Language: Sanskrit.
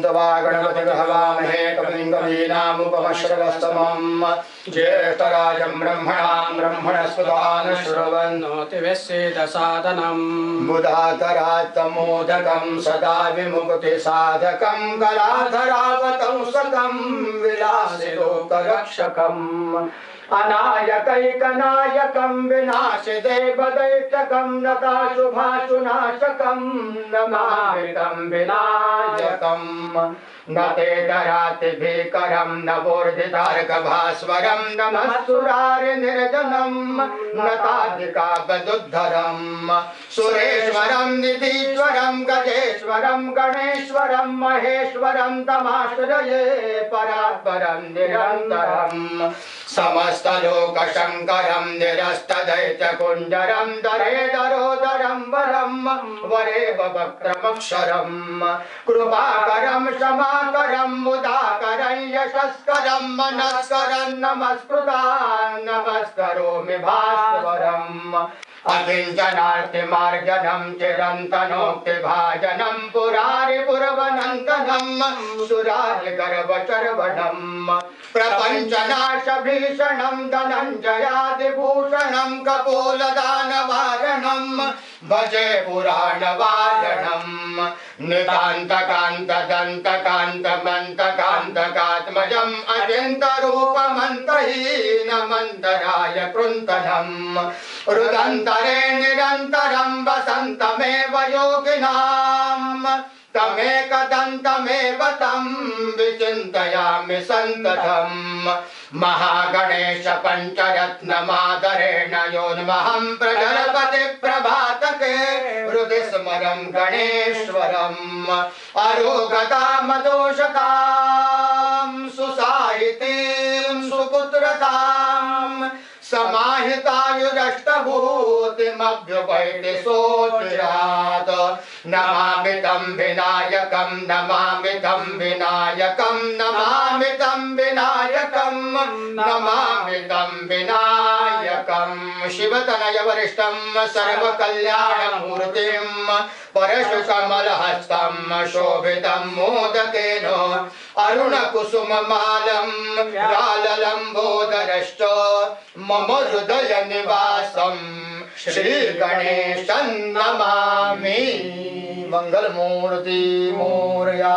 त्वा गणपतिं हवामहे कविं कवीनामुपमश्रवस्तमम् ज्येष्ठराजं ब्रह्मणस्पदान श्रवन्नोतिवेश्येदसादनम् बुधाकरात्तमोदकं सदा विमुक्तिसाधकं कलाधरावतंसकं विलासिलोकरक्षकम् अनायकैकनायकं विनाशिदेवदैत्यकं नताशुभाशुनाशकं नमामि तं विनायकम् न ते दरातिभीकरं न वोर्धितार्कभास्वरं नमः सुरारिनिर्जनं नताधिकाबदुद्धरं सुरेश्वरं निधीश्वरं गजेश्वरं गणेश्वरं महेश्वरं तमाश्रये परात्परं निरन्तरम् समस्तलोकशङ्करं निरस्तदैत्यकुञ्जरं दरेदरोदरं वरं वरेव वक्त्रमक्षरं कृपाकरं क्षमाकरं मुदाकरं यशस्करं मनस्करं नमस्करोमि भास्वरम् अकिञ्चनार्तिमार्जनं चिरन्तनोक्तिभाजनं पुरारिपुरवनन्दनं सुरारिगर्वचर्वणं प्रपञ्चनाशभीषणं धनञ्जयादिभूषणं कपोलदानवारणं भजे पुराणवारणम् नितान्तकान्तदन्तकान्तमन्तकान्तकात्मजम् अचिन्तरूपमन्तहीनमन्तराय कृन्तनम् रुदन्तरे निरन्तरं वसन्तमेव योगिनाम् तमेकदन्तमेव तं विचिन्तयामि सन्ततम् महागणेश पञ्चरत्नमादरेण योन्महं प्रजलपति प्रभातके हृदि स्मरं गणेश्वरम् अरोगतामदोषतां सुसाहितीं सुपुत्रतां समाहितायुरष्टभूतिमभ्युपैति सोऽचिरात् नमामि तं विनायकं नमामि तं विनायकं नमामि तं विनायकं नमामि तं विनायकं शिवतनयवरिष्ठं सर्वकल्याणमूर्तिं परशुकमलहस्तं शोभितं मोदकेन अरुणकुसुममालं राललम्बोदरश्च मम हृदय निवासं श्रीगणेशं नमामि। मंगलमूर्ति मोरया।